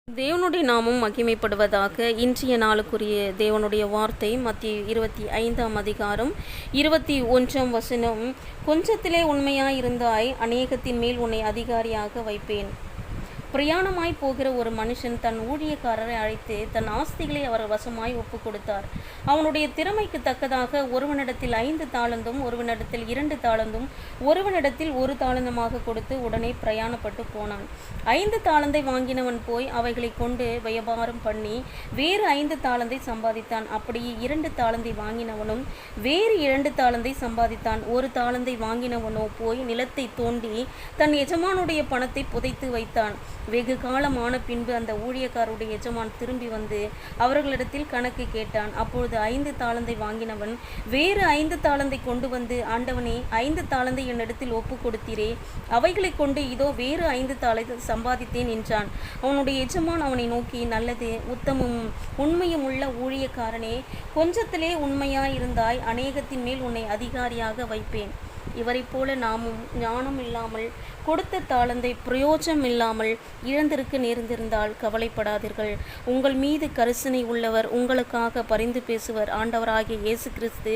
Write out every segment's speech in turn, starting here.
தேவனுடைய நாமம் மகிமைப்படுவதாக. இன்றைய நாளுக்குரிய தேவனுடைய வார்த்தை மத்திய 25ஆம் அதிகாரம் 21ஆம் வசனம். கொஞ்சத்திலே உண்மையாயிருந்தாய், அநேகத்தின் மேல் உன்னை அதிகாரியாக வைப்பேன். பிரயாணமாய் போகிற ஒரு மனுஷன் தன் ஊழியக்காரரை அழைத்து தன் ஆஸ்திகளை அவர் வசமாய் ஒப்பு கொடுத்தார். அவனுடைய திறமைக்கு தக்கதாக ஒருவனிடத்தில் 5 தாளந்தும், ஒருவனிடத்தில் 2 தாளந்தும், ஒருவனிடத்தில் 1 தாளந்துமாக கொடுத்து உடனே பிரயாணப்பட்டு போனான். 5 தாளந்தை வாங்கினவன் போய் அவைகளை கொண்டு வியாபாரம் பண்ணி வேறு 5 தாளந்தை சம்பாதித்தான். அப்படியே 2 தாளந்தை வாங்கினவனும் வேறு 2 தாளந்தை சம்பாதித்தான். 1 தாளந்தை வாங்கினவனோ போய் நிலத்தை தோண்டி தன் எஜமானுடைய பணத்தை புதைத்து வைத்தான். வெகு காலமான பின்பு அந்த ஊழியக்காரருடைய எஜமான் திரும்பி வந்து அவர்களிடத்தில் கணக்கு கேட்டான். அப்பொழுது 5 தாளந்தை வாங்கினவன் வேறு 5 தாளந்தை கொண்டு வந்து, ஆண்டவனே, 5 தாளந்தை என்னிடத்தில் ஒப்பு கொடுத்தீரே, அவைகளை கொண்டு இதோ வேறு 5 தாளந்தை சம்பாதித்தேன் என்றான். அவனுடைய எஜமான் அவனை நோக்கி, நல்லது, உத்தமமும் உண்மையும் உள்ள ஊழியக்காரனே, கொஞ்சத்திலே உண்மையாயிருந்தாய், அநேகத்தின் மேல் உன்னை அதிகாரியாக வைப்பேன். இவரை போல நாமும் ஞானம் இல்லாமல் கொடுத்த தாளந்தை பிரயோஜனம் இல்லாமல் இழந்திருக்க நேர்ந்திருந்தால் கவலைப்படாதீர்கள். உங்கள் மீது கரிசனை உள்ளவர், உங்களுக்காக பரிந்து பேசுவர். ஆண்டவராகிய இயேசு கிறிஸ்து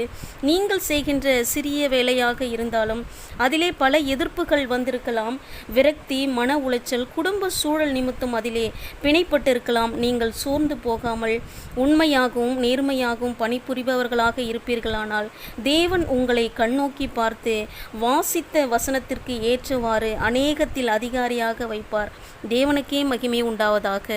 நீங்கள் செய்கின்ற சிறிய வேலையாக இருந்தாலும் அதிலே பல எதிர்ப்புகள் வந்திருக்கலாம். விரக்தி, மன உளைச்சல், குடும்ப சூழல் நிமித்தம் அதிலே பிணைப்பட்டிருக்கலாம். நீங்கள் சோர்ந்து போகாமல் உண்மையாகவும் நேர்மையாகவும் பணிபுரிபவர்களாக இருப்பீர்களானால் தேவன் உங்களை கண்ணோக்கி பார்த்து வாசித்த வசனத்திற்கு ஏற்றவாறு அநேகத்தில் அதிகாரியாக வைப்பார். தேவனுக்கே மகிமை உண்டாவதாக.